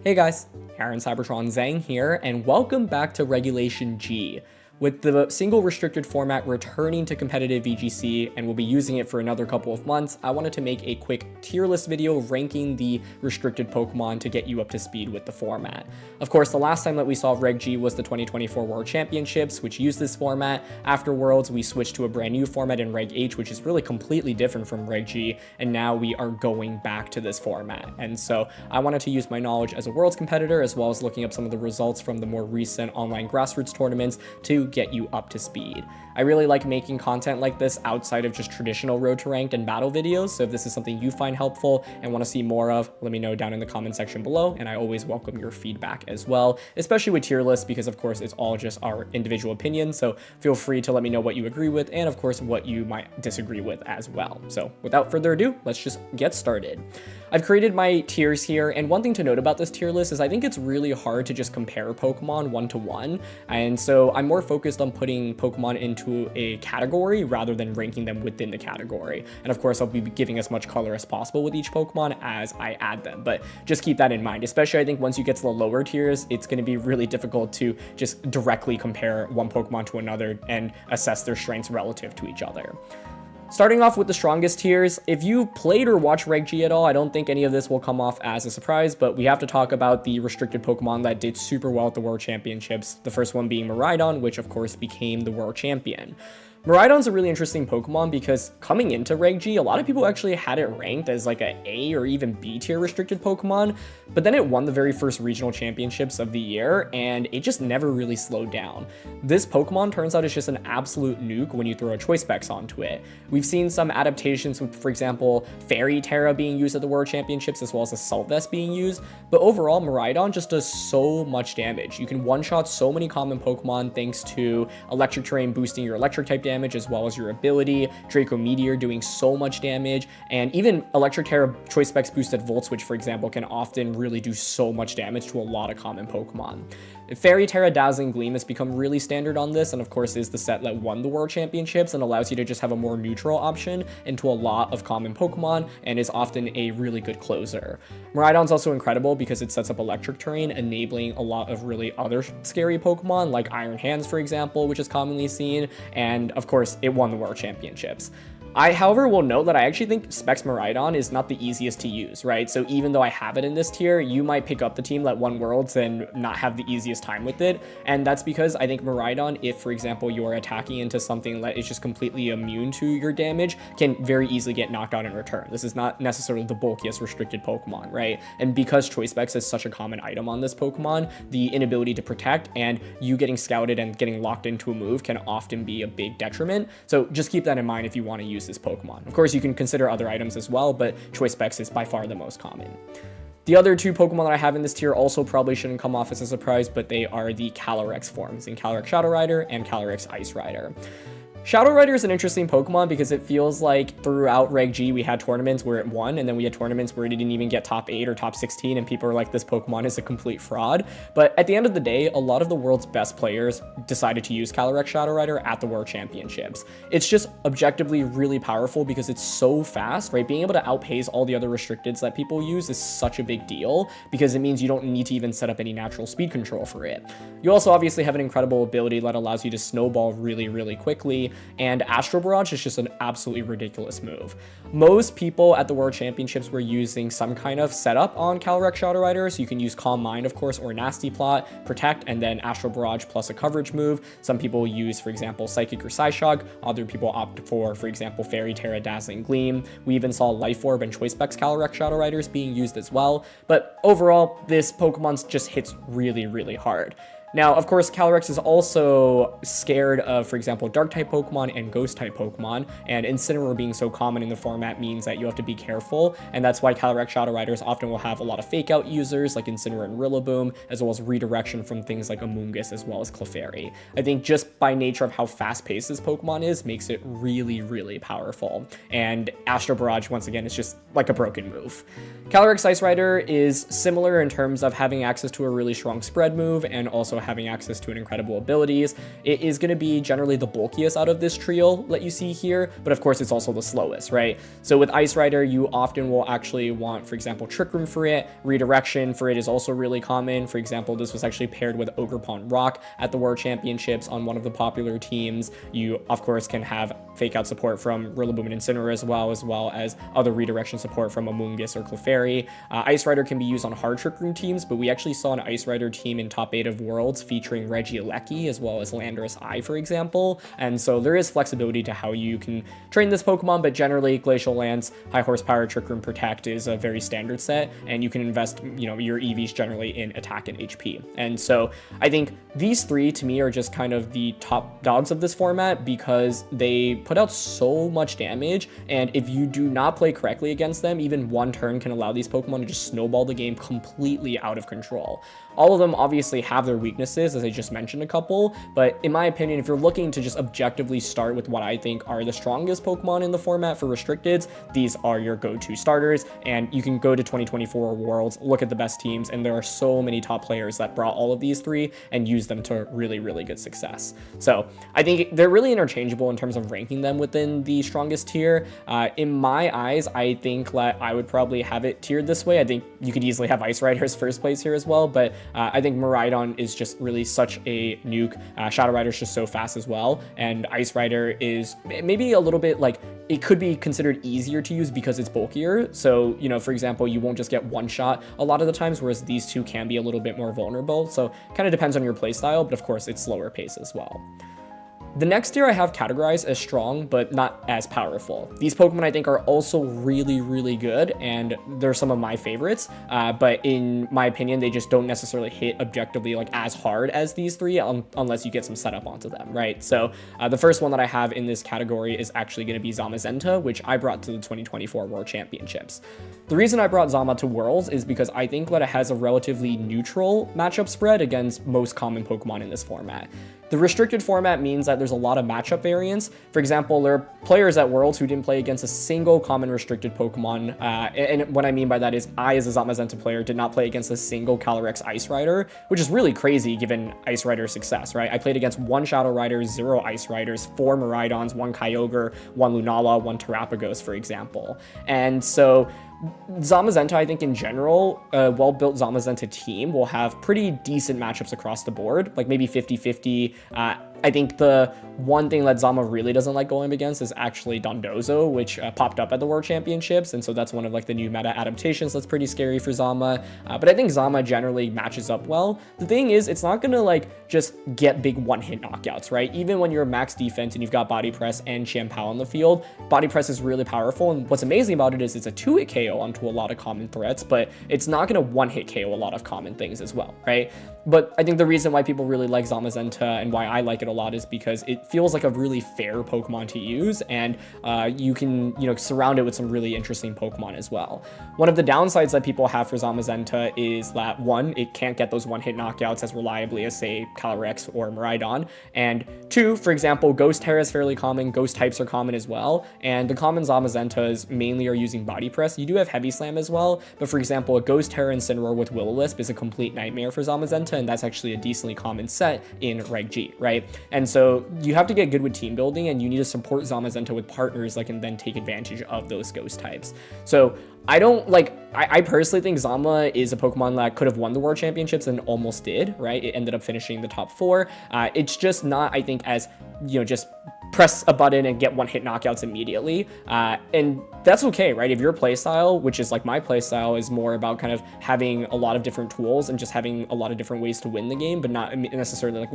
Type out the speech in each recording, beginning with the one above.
Hey guys, Aaron Cybertron Zhang here, and welcome back to Regulation G. With the single restricted format returning to competitive VGC, and we'll be using it for another couple of months, I wanted to make a quick tier list video ranking the restricted Pokemon to get you up to speed with the format. Of course, the last time that we saw Reg G was the 2024 World Championships, which used this format. After Worlds, we switched to a brand new format in Reg H, which is really completely different from Reg G, and now we are going back to this format. And so I wanted to use my knowledge as a Worlds competitor, as well as looking up some of the results from the more recent online grassroots tournaments to get you up to speed. I really like making content like this outside of just traditional Road to Ranked and battle videos, so if this is something you find helpful and want to see more of, let me know down in the comment section below, and I always welcome your feedback as well, especially with tier lists, because of course it's all just our individual opinions, so feel free to let me know what you agree with and of course what you might disagree with as well. So without further ado, let's just get started. I've created my tiers here, and one thing to note about this tier list is I think it's really hard to just compare Pokemon one-to-one, and so I'm more focused on putting Pokemon into a category rather than ranking them within the category. And of course, I'll be giving as much color as possible with each Pokemon as I add them, but just keep that in mind. Especially I think once you get to the lower tiers, it's going to be really difficult to just directly compare one Pokemon to another and assess their strengths relative to each other. Starting off with the strongest tiers, if you've played or watched Reg G at all, I don't think any of this will come off as a surprise, but we have to talk about the restricted Pokemon that did super well at the World Championships, the first one being Miraidon, which of course became the World Champion. Miraidon's a really interesting Pokemon because coming into Reg G, a lot of people actually had it ranked as like a A or even B tier restricted Pokemon, but then it won the very first regional championships of the year, and it just never really slowed down. This Pokemon turns out is just an absolute nuke when you throw a Choice Specs onto it. We've seen some adaptations with, for example, Fairy Terra being used at the World Championships, as well as Assault Vest being used, but overall, Miraidon just does so much damage. You can one-shot so many common Pokemon thanks to Electric Terrain boosting your Electric type damage, as well as your ability, Draco Meteor doing so much damage, and even Electric Terra Choice Specs boosted Volt Switch, for example, can often really do so much damage to a lot of common Pokemon. Fairy Terra Dazzling Gleam has become really standard on this, and of course is the set that won the World Championships and allows you to just have a more neutral option into a lot of common Pokemon and is often a really good closer. Miraidon's also incredible because it sets up Electric Terrain, enabling a lot of really other scary Pokemon like Iron Hands, for example, which is commonly seen, and of course it won the World Championships. I, however, will note that I actually think Specs Miraidon is not the easiest to use, right? So even though I have it in this tier, you might pick up the team that won Worlds and not have the easiest time with it. And that's because I think Miraidon, if, for example, you're attacking into something that is just completely immune to your damage, can very easily get knocked out in return. This is not necessarily the bulkiest restricted Pokemon, right? And because Choice Specs is such a common item on this Pokemon, the inability to protect and you getting scouted and getting locked into a move can often be a big detriment. So just keep that in mind if you want to use this Pokemon. Of course, you can consider other items as well, but Choice Specs is by far the most common. The other two Pokemon that I have in this tier also probably shouldn't come off as a surprise, but they are the Calyrex forms in Calyrex Shadow Rider and Calyrex Ice Rider. Shadow Rider is an interesting Pokemon because it feels like throughout Reg G we had tournaments where it won, and then we had tournaments where it didn't even get top 8 or top 16, and people are like, this Pokemon is a complete fraud. But at the end of the day, a lot of the world's best players decided to use Calyrex Shadow Rider at the World Championships. It's just objectively really powerful because it's so fast, right? Being able to outpace all the other restricteds that people use is such a big deal because it means you don't need to even set up any natural speed control for it. You also obviously have an incredible ability that allows you to snowball really, really quickly, and Astral Barrage is just an absolutely ridiculous move. Most people at the World Championships were using some kind of setup on Calyrex Shadow Rider, so you can use Calm Mind, of course, or Nasty Plot, Protect, and then Astral Barrage plus a coverage move. Some people use, for example, Psychic or Psyshock. Other people opt for example, Fairy Terra Dazzling Gleam. We even saw Life Orb and Choice Specs Calyrex Shadow Riders being used as well. But overall, this Pokemon just hits really, really hard. Now, of course, Calyrex is also scared of, for example, Dark-type Pokemon and Ghost-type Pokemon, and Incineroar being so common in the format means that you have to be careful, and that's why Calyrex Shadow Riders often will have a lot of fake-out users like Incineroar and Rillaboom, as well as redirection from things like Amoonguss as well as Clefairy. I think just by nature of how fast-paced this Pokemon is, makes it really, really powerful, and Astral Barrage, once again, is just like a broken move. Calyrex Ice Rider is similar in terms of having access to a really strong spread move, and also also having access to an incredible abilities. It is going to be generally the bulkiest out of this trio that you see here, but of course it's also the slowest, right? So with Ice Rider, you often will actually want, for example, Trick Room for it. Redirection for it is also really common. For example, this was actually paired with Ogre Pawn Rock at the World Championships on one of the popular teams. You, of course, can have fake out support from Rillaboom and Incineroar as well as other redirection support from Amoonguss or Clefairy. Ice Rider can be used on hard Trick Room teams, but we actually saw an Ice Rider team in top 8 of Worlds featuring Reg G as well as Landorus I, for example. And so there is flexibility to how you can train this Pokemon, but generally Glacial Lance, High Horsepower, Trick Room, Protect is a very standard set, and you can invest, your EVs generally in attack and HP. And so I think these three to me are just kind of the top dogs of this format because they put out so much damage, and if you do not play correctly against them, even one turn can allow these Pokemon to just snowball the game completely out of control. All of them obviously have their weaknesses, as I just mentioned a couple, but in my opinion, if you're looking to just objectively start with what I think are the strongest Pokemon in the format for Restricteds, these are your go-to starters, and you can go to 2024 Worlds, look at the best teams, and there are so many top players that brought all of these three and used them to really, really good success. So I think they're really interchangeable in terms of ranking them within the strongest tier. In my eyes, I think that I would probably have it tiered this way. I think you could easily have Ice Rider's first place here as well, but I think Miraidon is just really such a nuke. Shadow Rider's just so fast as well, and Ice Rider is maybe a little bit like, it could be considered easier to use because it's bulkier. So, for example, you won't just get one shot a lot of the times, whereas these two can be a little bit more vulnerable. So kind of depends on your playstyle, but of course it's slower pace as well. The next tier I have categorized as strong, but not as powerful. These Pokemon I think are also really, really good, and they're some of my favorites, but in my opinion, they just don't necessarily hit objectively like as hard as these three unless you get some setup onto them, right? So the first one that I have in this category is actually going to be Zamazenta, which I brought to the 2024 World Championships. The reason I brought Zama to Worlds is because I think that it has a relatively neutral matchup spread against most common Pokemon in this format. The restricted format means that there's a lot of matchup variance. For example, there are players at Worlds who didn't play against a single common restricted Pokemon, and what I mean by that is I, as a Zamazenta player, did not play against a single Calyrex Ice Rider, which is really crazy given Ice Rider's success, right? I played against 1 Shadow Rider, 0 Ice Riders, 4 Miraidons, 1 Kyogre, 1 Lunala, 1 Terapagos, for example. And so Zamazenta, I think in general, a well-built Zamazenta team will have pretty decent matchups across the board, like maybe 50-50. I think the one thing that Zama really doesn't like going against is actually Dondozo, which popped up at the World Championships, and so that's one of like the new meta adaptations that's pretty scary for Zama. But I think Zama generally matches up well. The thing is, it's not gonna like just get big one-hit knockouts, right? Even when you're max defense and you've got Body Press and Chien-Pao on the field, Body Press is really powerful, and what's amazing about it is it's a 2-hit KO onto a lot of common threats, but it's not gonna one-hit KO a lot of common things as well, right? But I think the reason why people really like Zamazenta and why I like it a lot is because it feels like a really fair Pokemon to use, and you can, surround it with some really interesting Pokemon as well. One of the downsides that people have for Zamazenta is that, one, it can't get those one-hit knockouts as reliably as, say, Calyrex or Miraidon, and two, for example, Ghost Terra is fairly common, Ghost types are common as well, and the common Zamazentas mainly are using Body Press. You do have Heavy Slam as well, but for example, a Ghost Terra Incineroar with Will-O-Wisp is a complete nightmare for Zamazenta, and that's actually a decently common set in Reg G, right? And so you have to get good with team building, and you need to support Zamazenta with partners that can then take advantage of those ghost types. So I personally think Zama is a Pokemon that could have won the World Championships and almost did, right? It ended up finishing in the top 4. It's just not, I think, as, just press a button and get one-hit knockouts immediately. And that's okay, right? If your playstyle, which is like my playstyle, is more about kind of having a lot of different tools and just having a lot of different ways to win the game, but not necessarily like,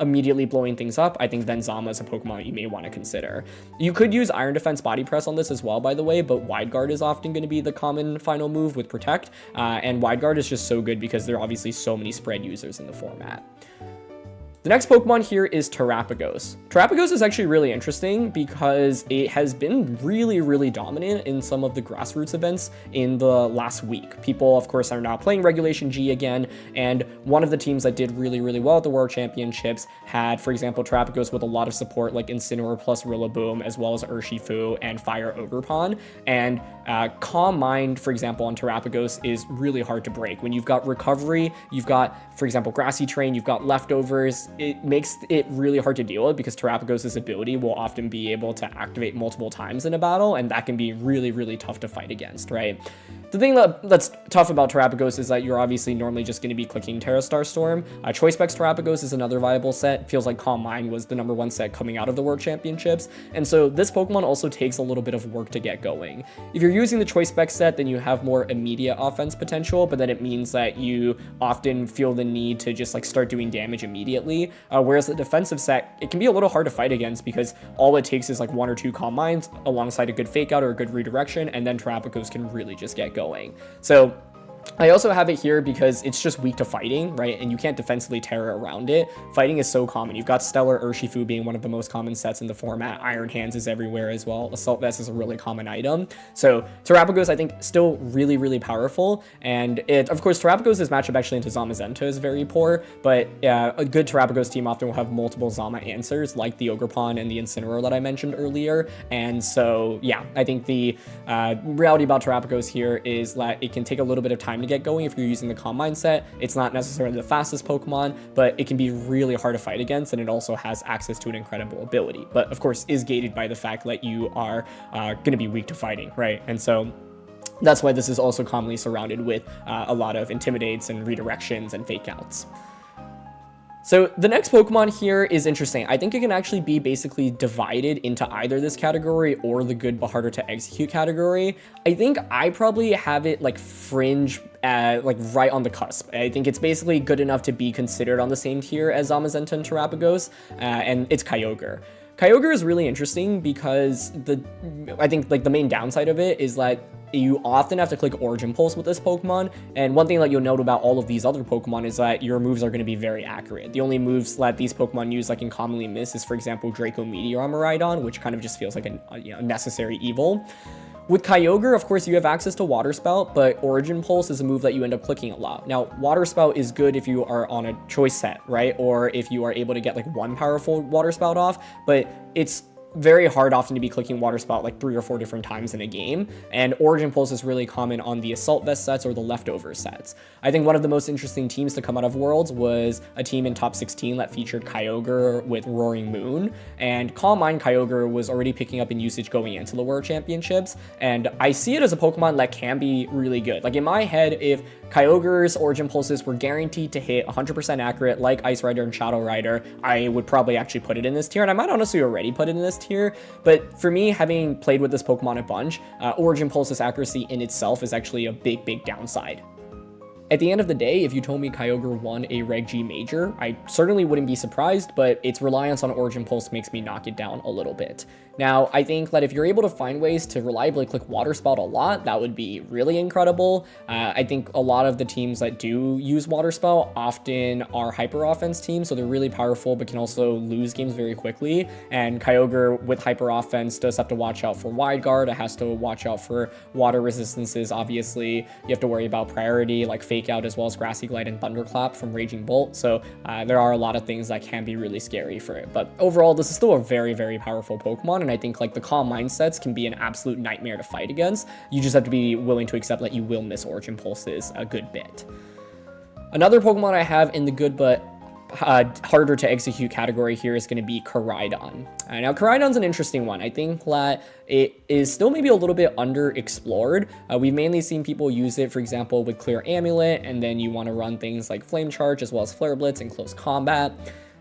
immediately blowing things up, I think then Zama is a Pokemon you may want to consider. You could use Iron Defense Body Press on this as well, by the way, but Wide Guard is often going to be the common final move with Protect, and Wide Guard is just so good because there are obviously so many spread users in the format. The next Pokemon here is Terapagos. Terapagos is actually really interesting because it has been really, really dominant in some of the grassroots events in the last week. People, of course, are now playing Regulation G again, and one of the teams that did really, really well at the World Championships had, for example, Terapagos with a lot of support like Incineroar plus Rillaboom, as well as Urshifu and Fire Ogerpon. And Calm Mind, for example, on Terapagos is really hard to break. When you've got Recovery, you've got, for example, Grassy Terrain, you've got Leftovers, it makes it really hard to deal with because Terapagos' ability will often be able to activate multiple times in a battle, and that can be really, really tough to fight against, right? The thing that's tough about Terapagos is that you're obviously normally just going to be clicking Terrastar Storm. Choice Specs Terapagos is another viable set. Feels like Calm Mind was the #1 set coming out of the World Championships, and so this Pokemon also takes a little bit of work to get going. If you're using the Choice Specs set, then you have more immediate offense potential, but then it means that you often feel the need to just like start doing damage immediately, whereas the defensive set, it can be a little hard to fight against because all it takes is like 1 or 2 Calm Minds alongside a good Fake Out or a good redirection, and then Terapagos can really just get going. So I also have it here because it's just weak to fighting, right? And you can't defensively Terra around it. Fighting is so common. You've got Stellar Urshifu being one of the most common sets in the format. Iron Hands is everywhere as well. Assault Vest is a really common item. So Terapagos, I think, still really, really powerful. And of course, Terapagos' matchup actually into Zamazenta is very poor, but a good Terapagos team often will have multiple Zama answers, like the Ogerpon and the Incineroar that I mentioned earlier. And so, yeah, I think the reality about Terapagos here is that it can take a little bit of time to get going if you're using the Calm Mindset. It's not necessarily the fastest Pokemon, but it can be really hard to fight against, and it also has access to an incredible ability, but of course is gated by the fact that you are going to be weak to fighting, right? And so that's why this is also commonly surrounded with a lot of Intimidates and Redirections and Fake Outs. So the next Pokemon here is interesting. I think it can actually be basically divided into either this category or the good but harder to execute category. I think I probably have it like fringe, like right on the cusp. I think it's basically good enough to be considered on the same tier as Zamazenta and Terapagos, and it's Kyogre. Kyogre is really interesting because I think like the main downside of it is that you often have to click Origin Pulse with this Pokemon, and one thing that you'll note about all of these other Pokemon is that your moves are going to be very accurate. The only moves that these Pokemon use that can commonly miss is, for example, Draco Meteor on Miraidon, which kind of just feels like a necessary evil. With Kyogre, of course, you have access to Water Spout, but Origin Pulse is a move that you end up clicking a lot. Now, Water Spout is good if you are on a choice set, right? Or if you are able to get like one powerful Water Spout off, but it's very hard often to be clicking Water Spout like 3 or 4 different times in a game, and Origin Pulse is really common on the Assault Vest sets or the Leftover sets. I think one of the most interesting teams to come out of Worlds was a team in top 16 that featured Kyogre with Roaring Moon, and Calm Mind Kyogre was already picking up in usage going into the World Championships, and I see it as a Pokemon that can be really good. Like in my head, if Kyogre's Origin Pulses were guaranteed to hit 100% accurate like Ice Rider and Shadow Rider, I would probably actually put it in this tier, and I might honestly already put it in this tier, but for me, having played with this Pokemon a bunch, Origin Pulse's accuracy in itself is actually a big downside. At the end of the day, if you told me Kyogre won a Reg G Major, I certainly wouldn't be surprised, but its reliance on Origin Pulse makes me knock it down a little bit. Now, I think that if you're able to find ways to reliably click Water Spout a lot, that would be really incredible. I think a lot of the teams that do use Water Spout often are hyper offense teams, so they're really powerful but can also lose games very quickly. And Kyogre with hyper offense does have to watch out for Wide Guard. It has to watch out for water resistances. Obviously, you have to worry about priority like Fake Out as well as Grassy Glide and Thunderclap from Raging Bolt. So there are a lot of things that can be really scary for it. But overall, this is still a very powerful Pokemon, and I think like the Calm Mindsets can be an absolute nightmare to fight against. You just have to be willing to accept that you will miss Origin Pulses a good bit. Another Pokemon I have in the good but harder to execute category here is going to be Koraidon. Now, Koraidon's an interesting one. I think that it is still maybe a little bit underexplored. We've mainly seen people use it, for example, with Clear Amulet, and then you want to run things like Flame Charge as well as Flare Blitz in close combat.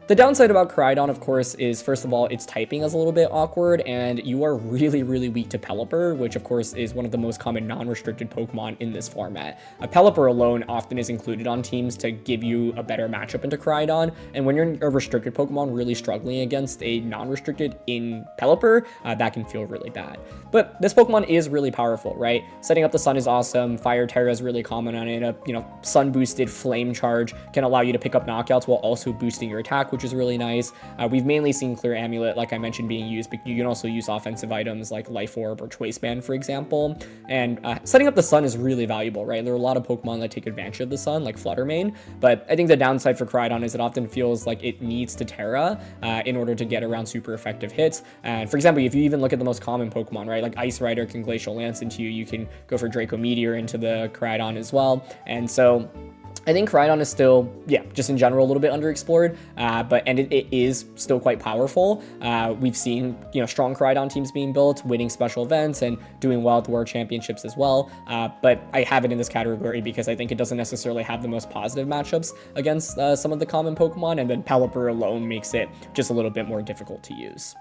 The downside about Koraidon, of course, is first of all, its typing is a little bit awkward, and you are really weak to Pelipper, which of course is one of the most common non-restricted Pokemon in this format. Pelipper alone often is included on teams to give you a better matchup into Koraidon, and when you're a restricted Pokemon really struggling against a non-restricted in Pelipper, that can feel really bad. But this Pokemon is really powerful, right? Setting up the Sun is awesome. Fire Terra is really common on it. Sun boosted Flame Charge can allow you to pick up knockouts while also boosting your attack, which is really nice. We've mainly seen Clear Amulet, like I mentioned, being used, but you can also use offensive items like Life Orb or Choice Band, for example. And setting up the sun is really valuable, right? There are a lot of Pokemon that take advantage of the sun, like Fluttermane, but I think the downside for Koraidon is it often feels like it needs to Terra in order to get around super effective hits. And for example, if you even look at the most common Pokemon, right, like Ice Rider can Glacial Lance into you, you can go for Draco Meteor into the Koraidon as well. And so I think Koraidon is still, just in general, a little bit underexplored, but it is still quite powerful. We've seen, strong Koraidon teams being built, winning special events, and doing well at the World Championships as well. But I have it in this category because I think it doesn't necessarily have the most positive matchups against some of the common Pokemon, and then Pelipper alone makes it just a little bit more difficult to use.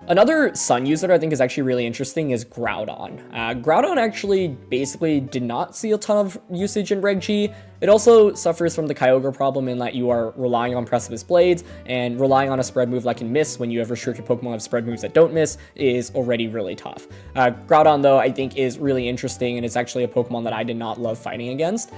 Another Sun user that I think is actually really interesting is Groudon. Groudon actually basically did not see a ton of usage in Reg G. It also suffers from the Kyogre problem in that you are relying on Precipice Blades, and relying on a spread move that can miss when you have restricted Pokemon have spread moves that don't miss is already really tough. Groudon, though, I think is really interesting, and it's actually a Pokemon that I did not love fighting against,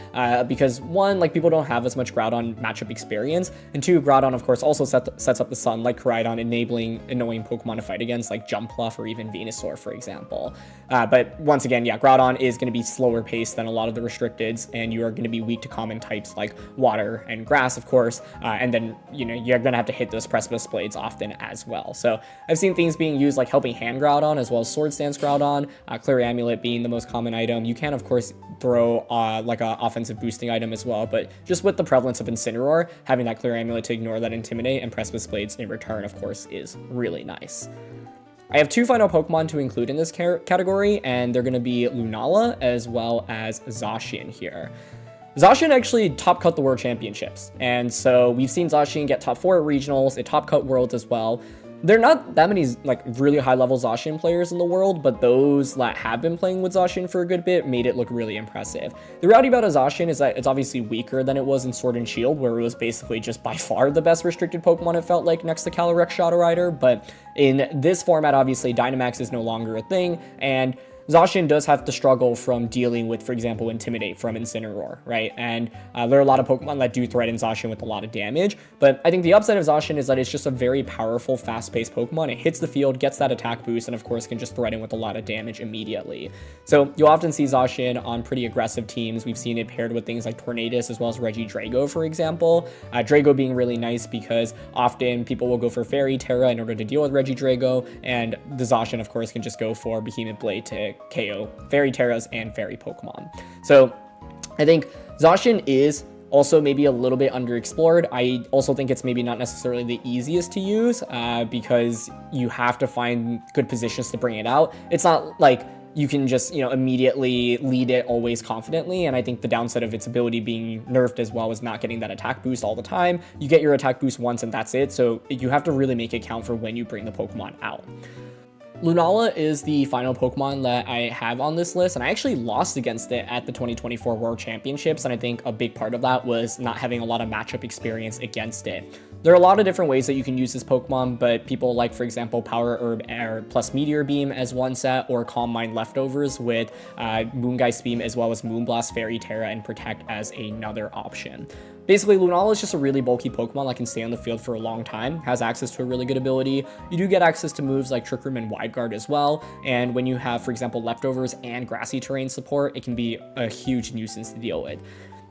because one, like, people don't have as much Groudon matchup experience, and two, Groudon, of course, also sets up the Sun like Koraidon, enabling annoying Pokemon to fight against, like Jumpluff or even Venusaur, for example. But once again, Groudon is going to be slower paced than a lot of the restricteds, and you are going to be weak to common types like water and grass, of course, and then you're gonna have to hit those Precipice Blades often as well. So I've seen things being used like Helping Hand Groudon as well as Sword Stance Groudon, Clear Amulet being the most common item. You can of course throw like a offensive boosting item as well, but just with the prevalence of Incineroar, having that Clear Amulet to ignore that Intimidate and Precipice Blades in return, of course, is really nice. I have two final Pokemon to include in this category, and they're going to be Lunala as well as Zacian here. Zacian actually top cut the World Championships, and so we've seen Zacian get top 4 at regionals, it top cut Worlds as well. There are not that many like really high level Zacian players in the world, but those that have been playing with Zacian for a good bit made it look really impressive. The reality about a Zacian is that it's obviously weaker than it was in Sword and Shield, where it was basically just by far the best restricted Pokemon, it felt like, next to Calyrex Shadow Rider. But in this format, obviously Dynamax is no longer a thing, and Zacian does have to struggle from dealing with, for example, Intimidate from Incineroar, right? And there are a lot of Pokemon that do threaten Zacian with a lot of damage, but I think the upside of Zacian is that it's just a very powerful, fast-paced Pokemon. It hits the field, gets that attack boost, and of course can just threaten with a lot of damage immediately. So you'll often see Zacian on pretty aggressive teams. We've seen it paired with things like Tornadus as well as Regidrago, for example. Drago being really nice because often people will go for Fairy Terra in order to deal with Regidrago, and the Zacian, of course, can just go for Behemoth Blade to KO Fairy Terras and Fairy Pokemon. So I think Zacian is also maybe a little bit underexplored. I also think it's maybe not necessarily the easiest to use because you have to find good positions to bring it out. It's not like you can just, immediately lead it always confidently, and I think the downside of its ability being nerfed as well is not getting that attack boost all the time. You get your attack boost once and that's it, so you have to really make it count for when you bring the Pokemon out. Lunala is the final Pokemon that I have on this list, and I actually lost against it at the 2024 World Championships, and I think a big part of that was not having a lot of matchup experience against it. There are a lot of different ways that you can use this Pokemon, but people like, for example, Power Herb Air plus Meteor Beam as one set, or Calm Mind Leftovers with Moongeist Beam as well as Moonblast, Fairy Terra, and Protect as another option. Basically, Lunala is just a really bulky Pokemon that can stay on the field for a long time, has access to a really good ability. You do get access to moves like Trick Room and Wide Guard as well, and when you have, for example, Leftovers and Grassy Terrain support, it can be a huge nuisance to deal with.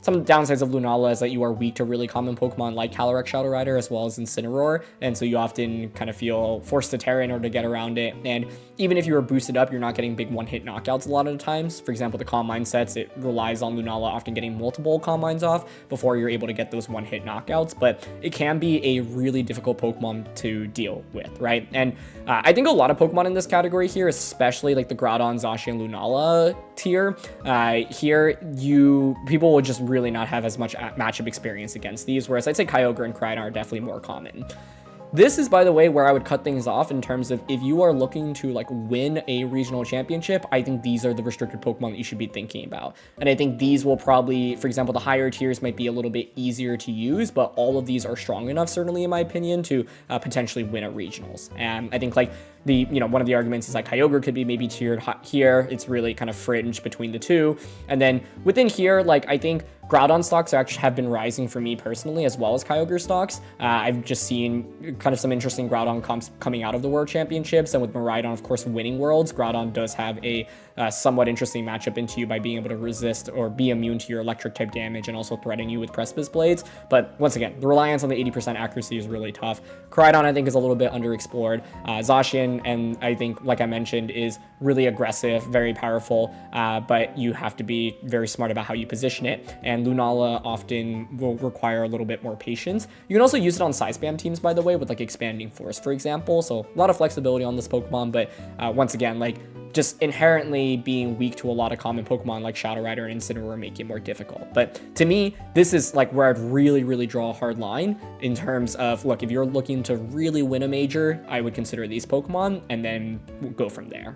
Some of the downsides of Lunala is that you are weak to really common Pokemon like Calyrex Shadow Rider as well as Incineroar, and so you often kind of feel forced to Terra in order to get around it, and even if you are boosted up, you're not getting big one-hit knockouts a lot of the times. For example, the Calm Mind sets, it relies on Lunala often getting multiple Calm Minds off before you're able to get those one-hit knockouts, but it can be a really difficult Pokemon to deal with, right? And I think a lot of Pokemon in this category here, especially like the Groudon, Zacian, Lunala tier, people will just really not have as much matchup experience against these, whereas I'd say Kyogre and Koraidon are definitely more common. This is, by the way, where I would cut things off in terms of if you are looking to like win a regional championship. I think these are the restricted Pokemon that you should be thinking about. And I think these will probably, for example, the higher tiers might be a little bit easier to use, but all of these are strong enough, certainly in my opinion, to potentially win at regionals. And I think like one of the arguments is like Kyogre could be maybe tiered here. It's really kind of fringe between the two. And then within here, like I think Groudon stocks actually have been rising for me personally, as well as Kyogre stocks. I've just seen kind of some interesting Groudon comps coming out of the World Championships, and with Miraidon, of course, winning Worlds, Groudon does have a somewhat interesting matchup into you by being able to resist or be immune to your electric type damage and also threaten you with Precipice Blades. But once again, the reliance on the 80% accuracy is really tough. Koraidon, I think, is a little bit underexplored. Zacian, and I think, like I mentioned, is really aggressive, very powerful, but you have to be very smart about how you position it. And Lunala often will require a little bit more patience. You can also use it on size spam teams, by the way, with like Expanding Force, for example. So a lot of flexibility on this Pokemon, but once again, like just inherently being weak to a lot of common Pokemon like Shadow Rider and Incineroar make it more difficult. But to me, this is like where I'd really draw a hard line in terms of, look, if you're looking to really win a major, I would consider these Pokemon and then we'll go from there.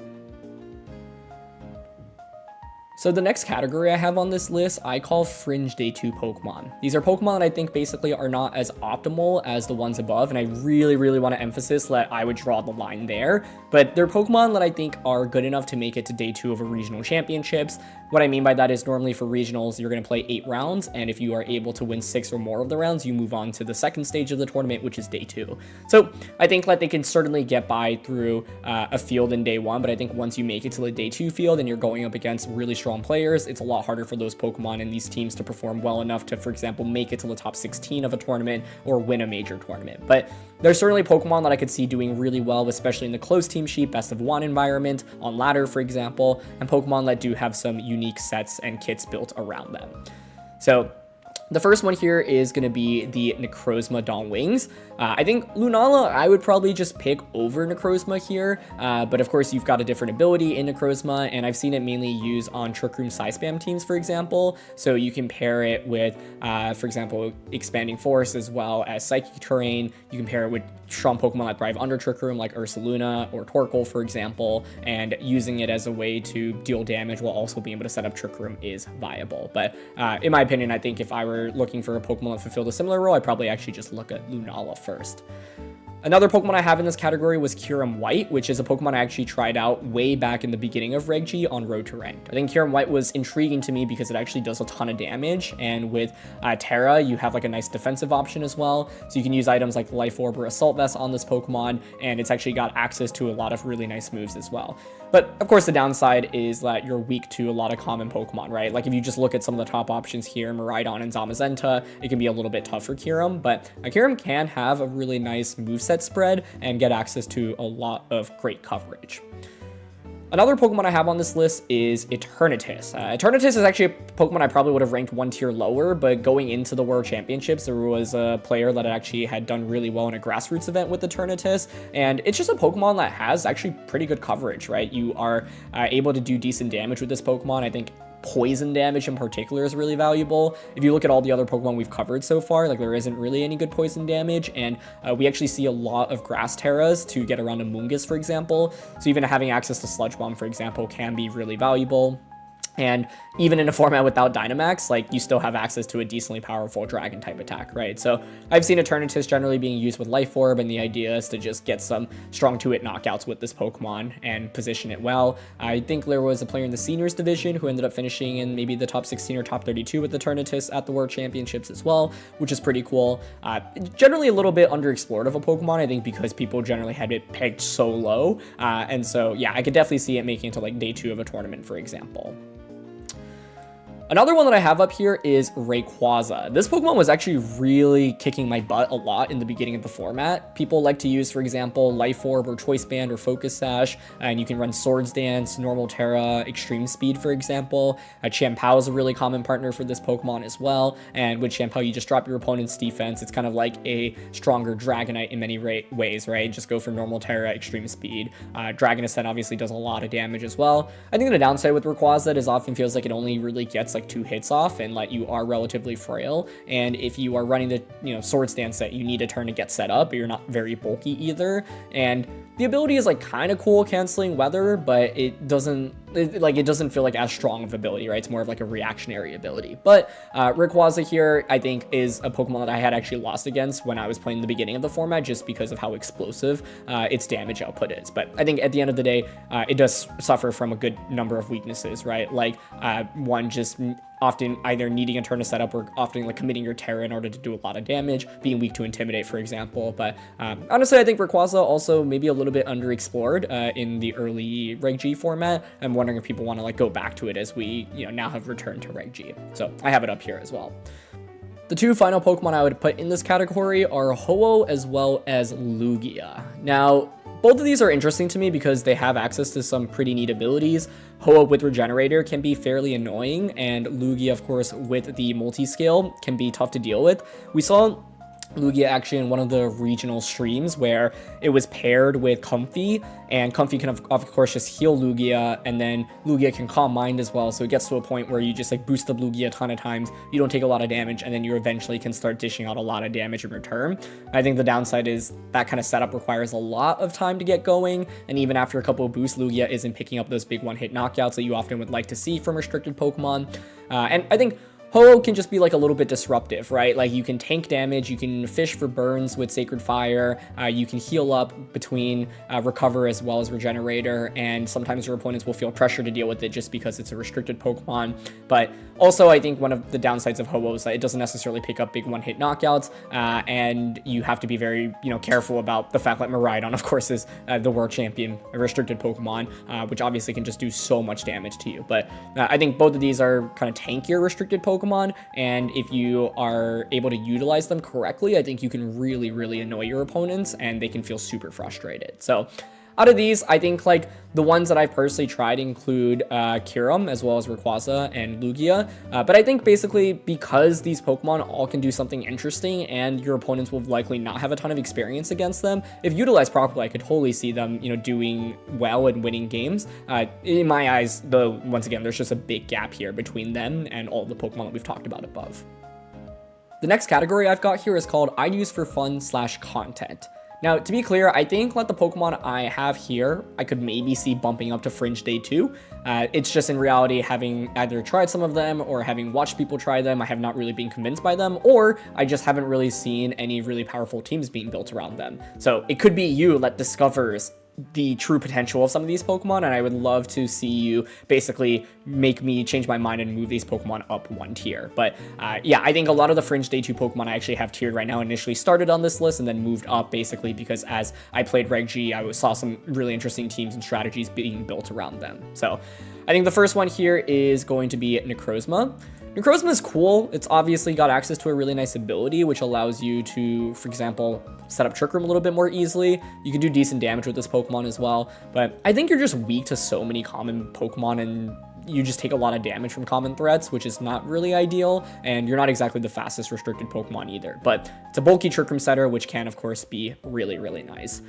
So the next category I have on this list, I call Fringe Day 2 Pokemon. These are Pokemon that I think basically are not as optimal as the ones above, and I really want to emphasize that I would draw the line there. But they're Pokemon that I think are good enough to make it to Day 2 of a regional championships. What I mean by that is normally for regionals, you're going to play 8 rounds, and if you are able to win 6 or more of the rounds, you move on to the second stage of the tournament, which is Day 2. So I think that they can certainly get by through a field in Day 1, but I think once you make it to the Day 2 field and you're going up against really strong players, it's a lot harder for those Pokemon and these teams to perform well enough to, for example, make it to the top 16 of a tournament or win a major tournament. But there's certainly Pokemon that I could see doing really well, especially in the closed team sheet, best of 1 environment, on ladder, for example, and Pokemon that do have some unique sets and kits built around them. So the first one here is going to be the Necrozma Dawn Wings. I think Lunala I would probably just pick over Necrozma here, but of course you've got a different ability in Necrozma, and I've seen it mainly used on Trick Room size spam teams, for example. So you can pair it with, for example, Expanding Force as well as Psychic Terrain. You can pair it with strong Pokemon that thrive under Trick Room, like Ursaluna or Torkoal, for example, and using it as a way to deal damage while also being able to set up Trick Room is viable. But in my opinion, I think if I were looking for a Pokemon that fulfilled a similar role, I'd probably actually just look at Lunala first. Another Pokemon I have in this category was Kyurem White, which is a Pokemon I actually tried out way back in the beginning of Reg G on Road to Ranked. I think Kyurem White was intriguing to me because it actually does a ton of damage, and with Terra, you have like a nice defensive option as well. So you can use items like Life Orb or Assault Vest on this Pokemon, and it's actually got access to a lot of really nice moves as well. But of course, the downside is that you're weak to a lot of common Pokemon, right? Like if you just look at some of the top options here, Miraidon and Zamazenta, it can be a little bit tough for Kyurem, but Kyurem can have a really nice moveset spread and get access to a lot of great coverage. Another Pokemon I have on this list is Eternatus. Eternatus is actually a Pokemon I probably would have ranked 1 tier lower, but going into the World Championships, there was a player that actually had done really well in a grassroots event with Eternatus, and it's just a Pokemon that has actually pretty good coverage, right? You are able to do decent damage with this Pokemon. I think poison damage in particular is really valuable. If you look at all the other Pokemon we've covered so far, like there isn't really any good poison damage, and we actually see a lot of grass terras to get around Amoonguss, for example. So even having access to Sludge Bomb, for example, can be really valuable. And even in a format without Dynamax, like you still have access to a decently powerful dragon type attack, right? So I've seen Eternatus generally being used with Life Orb, and the idea is to just get some strong 2-hit knockouts with this Pokemon and position it well. I think there was a player in the seniors division who ended up finishing in maybe the top 16 or top 32 with Eternatus at the World Championships as well, which is pretty cool. Generally a little bit underexplored of a Pokemon, I think, because people generally had it pegged so low. And so, yeah, I could definitely see it making it to like Day 2 of a tournament, for example. Another one that I have up here is Rayquaza. This Pokemon was actually really kicking my butt a lot in the beginning of the format. People like to use, for example, Life Orb or Choice Band or Focus Sash, and you can run Swords Dance, Normal Terra, Extreme Speed, for example. Champao is a really common partner for this Pokemon as well, and with Champao, you just drop your opponent's defense. It's kind of like a stronger Dragonite in many ways, right? Just go for Normal Terra, Extreme Speed. Dragon Ascent obviously does a lot of damage as well. I think the downside with Rayquaza is often feels like it only really gets like 2 hits off, and like you are relatively frail, and if you are running the Swords Dance set, you need a turn to get set up, but you're not very bulky either. And the ability is like kind of cool, canceling weather, but it doesn't feel like as strong of ability, right? It's more of like a reactionary ability. But Rayquaza here, I think, is a Pokemon that I had actually lost against when I was playing the beginning of the format, just because of how explosive its damage output is. But I think at the end of the day, it does suffer from a good number of weaknesses, right? Like one, just often either needing a turn to set up or often like committing your Terra in order to do a lot of damage, being weak to Intimidate, for example. But honestly, I think Rayquaza also maybe a little bit underexplored in the early Reg G format. I'm wondering if people want to like go back to it as we, now have returned to Reg G. So I have it up here as well. The two final Pokemon I would put in this category are Ho-Oh as well as Lugia. Now, both of these are interesting to me because they have access to some pretty neat abilities. Ho-Oh with Regenerator can be fairly annoying, and Lugia, of course, with the multi-scale can be tough to deal with. We saw Lugia actually in one of the regional streams where it was paired with Comfey, and Comfey can of course just heal Lugia, and then Lugia can Calm Mind as well, so it gets to a point where you just like boost the Lugia a ton of times, you don't take a lot of damage, and then you eventually can start dishing out a lot of damage in return. I think the downside is that kind of setup requires a lot of time to get going, and even after a couple of boosts, Lugia isn't picking up those big one-hit knockouts that you often would like to see from restricted Pokemon. And I think Ho-Oh can just be like a little bit disruptive, right? Like you can tank damage, you can fish for burns with Sacred Fire, you can heal up between Recover as well as Regenerator, and sometimes your opponents will feel pressure to deal with it just because it's a restricted Pokemon. But also I think one of the downsides of Ho-Oh is that it doesn't necessarily pick up big one-hit knockouts, and you have to be very, careful about the fact that Miraidon, of course, is the world champion, a restricted Pokemon, which obviously can just do so much damage to you. But I think both of these are kind of tankier restricted Pokemon, and if you are able to utilize them correctly, I think you can really, really annoy your opponents and they can feel super frustrated. So out of these, I think like the ones that I've personally tried include Kyurem as well as Rayquaza and Lugia. But I think basically because these Pokemon all can do something interesting and your opponents will likely not have a ton of experience against them, if utilized properly, I could totally see them, doing well and winning games. In my eyes, though, once again, there's just a big gap here between them and all the Pokemon that we've talked about above. The next category I've got here is called I use for fun/content. Now, to be clear, I think like the Pokemon I have here, I could maybe see bumping up to Fringe Day 2. It's just in reality, having either tried some of them or having watched people try them, I have not really been convinced by them, or I just haven't really seen any really powerful teams being built around them. So it could be you that discovers the true potential of some of these Pokemon, and I would love to see you basically make me change my mind and move these Pokemon up one tier. But yeah, I think a lot of the Fringe Day 2 Pokemon I actually have tiered right now initially started on this list and then moved up basically because as I played Reg G, I saw some really interesting teams and strategies being built around them. So I think the first one here is going to be Necrozma. Necrozma is cool. It's obviously got access to a really nice ability, which allows you to, for example, set up Trick Room a little bit more easily. You can do decent damage with this Pokemon as well, but I think you're just weak to so many common Pokemon and you just take a lot of damage from common threats, which is not really ideal, and you're not exactly the fastest restricted Pokemon either. But it's a bulky Trick Room setter, which can, of course, be really, really nice.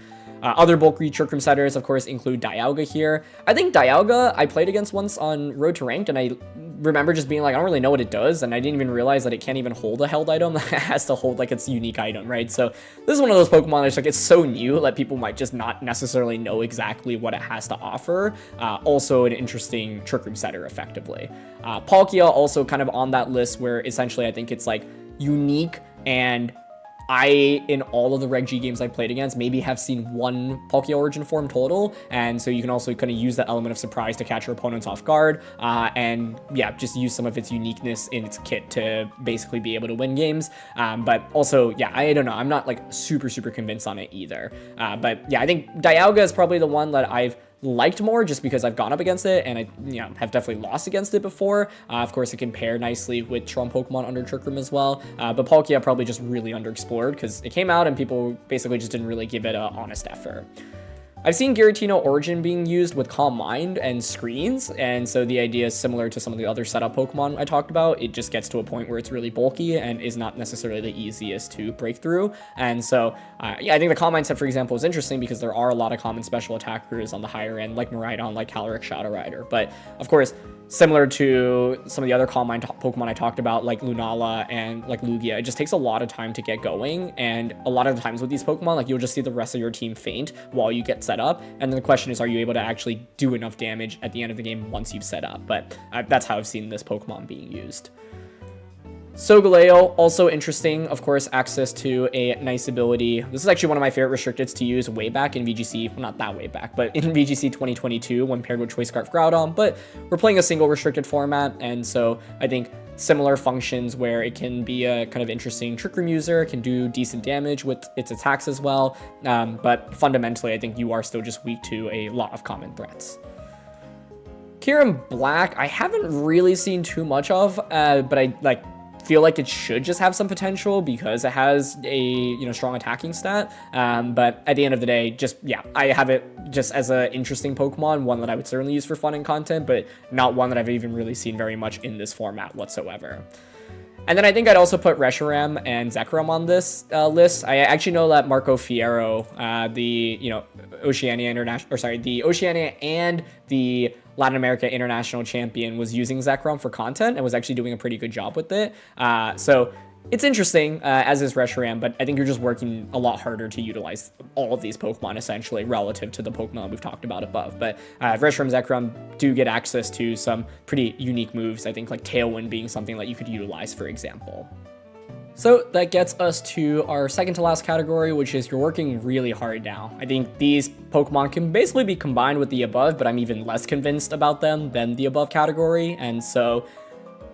Other bulky Trick Room setters, of course, include Dialga here. I think Dialga I played against once on Road to Ranked, and I remember just being like, I don't really know what it does, and I didn't even realize that it can't even hold a held item. It has to hold like its unique item, right? So this is one of those Pokemon that's like, it's so new that people might just not necessarily know exactly what it has to offer. Also an interesting Trick Room setter, effectively. Palkia also kind of on that list where essentially I think it's like unique, and in all of the Reg G games I played against, maybe have seen one Palkia origin form total, and so you can also kind of use the element of surprise to catch your opponents off guard, and yeah, just use some of its uniqueness in its kit to basically be able to win games. But also, yeah, I don't know, I'm not like super convinced on it either. But yeah, I think Dialga is probably the one that I've liked more just because I've gone up against it and I have definitely lost against it before. Of course, it can pair nicely with Trump Pokemon under Trick Room as well, but Palkia probably just really underexplored because it came out and people basically just didn't really give it an honest effort. I've seen Giratina Origin being used with Calm Mind and screens, and so the idea is similar to some of the other setup Pokemon I talked about. It just gets to a point where it's really bulky and is not necessarily the easiest to break through. And so, yeah, I think the Calm Mind set, for example, is interesting because there are a lot of common special attackers on the higher end, like Miraidon, like Calyrex Shadow Rider. But, of course, similar to some of the other Calm Mind Pokemon I talked about, like Lunala and like Lugia, it just takes a lot of time to get going, and a lot of the times with these Pokemon, like you'll just see the rest of your team faint while you get set up, and then the question is, are you able to actually do enough damage at the end of the game once you've set up? But that's how I've seen this Pokemon being used. Solgaleo, also interesting, of course, access to a nice ability. This is actually one of my favorite restricteds to use way back in VGC, well, not that way back, but in VGC 2022 when paired with Choice Scarf Groudon, but we're playing a single restricted format, and so I think similar functions where it can be a kind of interesting Trick Room user, can do decent damage with its attacks as well, but fundamentally I think you are still just weak to a lot of common threats. Kyurem Black, I haven't really seen too much of, but I feel like it should just have some potential because it has a strong attacking stat, but at the end of the day, just I have it just as an interesting Pokemon, one that I would certainly use for fun and content, but not one that I've even really seen very much in this format whatsoever. And then I think I'd also put Reshiram and Zekrom on this list. I actually know that Marco Fierro, the Oceania and the Latin America International Champion, was using Zekrom for content and was actually doing a pretty good job with it. So it's interesting, as is Reshiram, but I think you're just working a lot harder to utilize all of these Pokemon, essentially, relative to the Pokemon we've talked about above. But Reshiram, Zekrom do get access to some pretty unique moves, I think, like Tailwind being something that you could utilize, for example. So that gets us to our second to last category, which is you're working really hard now. I think these Pokemon can basically be combined with the above, but I'm even less convinced about them than the above category. And so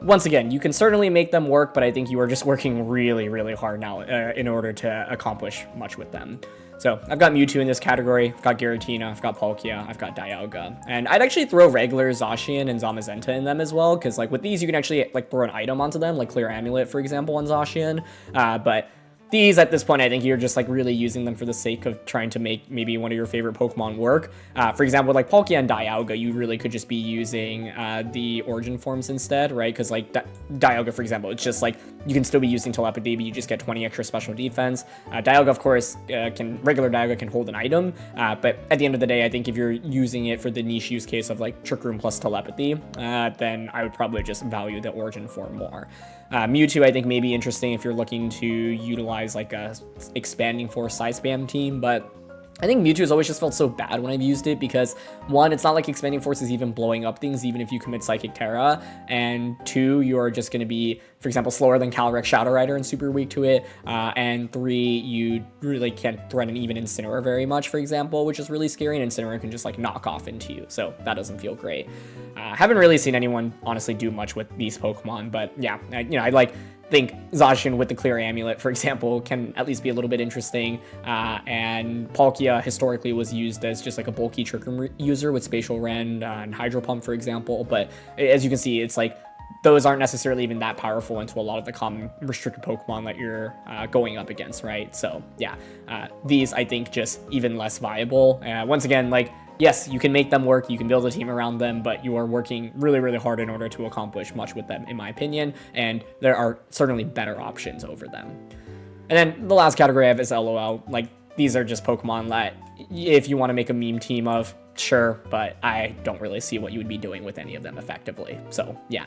once again, you can certainly make them work, but I think you are just working really, really hard now in order to accomplish much with them. So I've got Mewtwo in this category, I've got Giratina, I've got Palkia, I've got Dialga. And I'd actually throw regular Zacian and Zamazenta in them as well, because with these you can actually throw an item onto them, like Clear Amulet, for example, on Zacian. But these, at this point, I think you're just really using them for the sake of trying to make maybe one of your favorite Pokemon work. For example, like Palkia and Dialga, you really could just be using the Origin forms instead, right? Because Dialga, for example, it's just you can still be using Telepathy, but you just get 20 extra special defense. Dialga, of course, regular Dialga can hold an item, but at the end of the day, I think if you're using it for the niche use case of Trick Room plus Telepathy, then I would probably just value the Origin form more. Mewtwo, I think, may be interesting if you're looking to utilize a expanding force side spam team, but I think Mewtwo has always just felt so bad when I've used it because, one, it's not like Expanding Force is even blowing up things even if you commit Psychic Terra, and two, you're just going to be, for example, slower than Calyrex Shadow Rider and super weak to it, and three, you really can't threaten even Incineroar very much, for example, which is really scary, and Incineroar can just knock off into you, so that doesn't feel great. Haven't really seen anyone honestly do much with these Pokemon, but yeah, I think Zacian with the Clear Amulet, for example, can at least be a little bit interesting, and Palkia historically was used as just a bulky Trick Room user with Spatial Rend and Hydro Pump, for example, but as you can see, it's those aren't necessarily even that powerful into a lot of the common restricted Pokemon that you're going up against, right? So yeah, these I think just even less viable. Once again, yes, you can make them work, you can build a team around them, but you are working really, really hard in order to accomplish much with them, in my opinion, and there are certainly better options over them. And then the last category I have is LOL. These are just Pokemon that if you want to make a meme team of, sure, but I don't really see what you would be doing with any of them effectively. So yeah.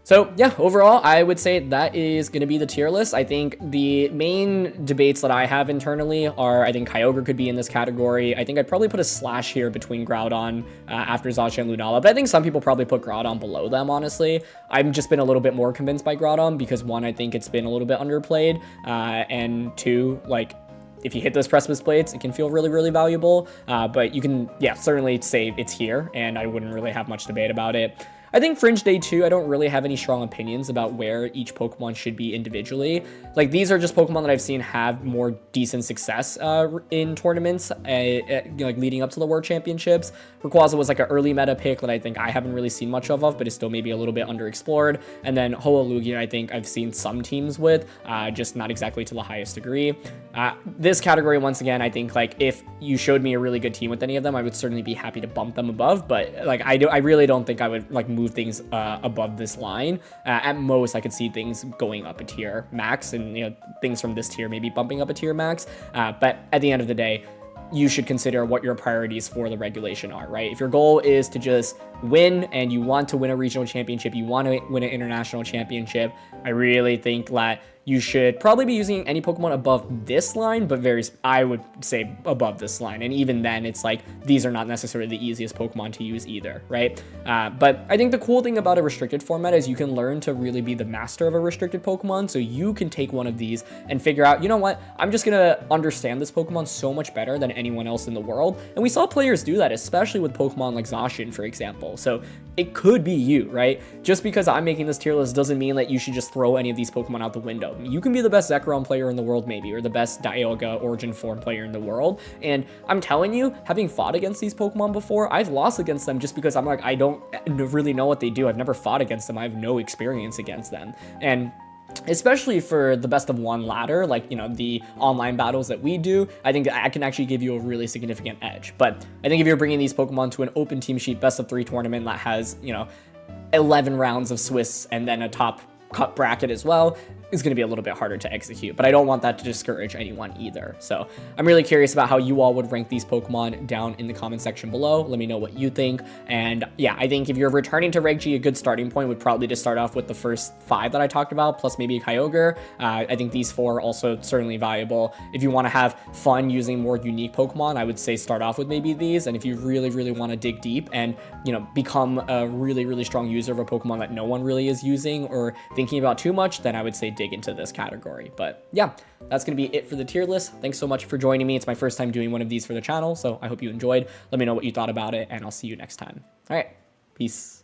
So yeah, overall, I would say that is going to be the tier list. I think the main debates that I have internally are, I think Kyogre could be in this category. I think I'd probably put a slash here between Groudon after Zacian and Lunala, but I think some people probably put Groudon below them, honestly. I've just been a little bit more convinced by Groudon because, one, I think it's been a little bit underplayed, and two, if you hit those precipice plates, it can feel really, really valuable, but you can, certainly say it's here, and I wouldn't really have much debate about it. I think Fringe Day 2, I don't really have any strong opinions about where each Pokemon should be individually. These are just Pokemon that I've seen have more decent success in tournaments, leading up to the World Championships. Rayquaza was an early meta pick that I think I haven't really seen much of, but is still maybe a little bit underexplored. And then Hoalugia, I think I've seen some teams with, just not exactly to the highest degree. This category, once again, I think if you showed me a really good team with any of them, I would certainly be happy to bump them above, but I really don't think I would move things above this line. At most, I could see things going up a tier max, and things from this tier maybe bumping up a tier max. But at the end of the day, you should consider what your priorities for the regulation are, right? If your goal is to just win and you want to win a regional championship, you want to win an international championship, I really think that you should probably be using any Pokemon above this line, but I would say above this line. And even then, it's like, these are not necessarily the easiest Pokemon to use either, right? But I think the cool thing about a restricted format is you can learn to really be the master of a restricted Pokemon. So you can take one of these and figure out, you know what, I'm just gonna understand this Pokemon so much better than anyone else in the world. And we saw players do that, especially with Pokemon like Zacian, for example. So it could be you, right? Just because I'm making this tier list doesn't mean that you should just throw any of these Pokemon out the window. You can be the best Zekrom player in the world, maybe, or the best Dialga Origin Form player in the world. And I'm telling you, having fought against these Pokemon before, I've lost against them just because I'm like, I don't really know what they do. I've never fought against them. I have no experience against them. And especially for the best of one ladder, like, you know, the online battles that we do, I think I can actually give you a really significant edge. But I think if you're bringing these Pokemon to an open team sheet best of 3 tournament that has, you know, 11 rounds of Swiss and then a top cut bracket as well, is going to be a little bit harder to execute, but I don't want that to discourage anyone either. So I'm really curious about how you all would rank these Pokemon down in the comment section below. Let me know what you think. And yeah, I think if you're returning to Reg G, a good starting point would probably just start off with the first 5 that I talked about, plus maybe a Kyogre. I think these 4 are also certainly valuable. If you want to have fun using more unique Pokemon, I would say start off with maybe these. And if you really, really want to dig deep and, you know, become a really, really strong user of a Pokemon that no one really is using or thinking about too much, then I would say dig into this category. But yeah, that's going to be it for the tier list. Thanks so much for joining me. It's my first time doing one of these for the channel, so I hope you enjoyed. Let me know what you thought about it, and I'll see you next time. All right, peace.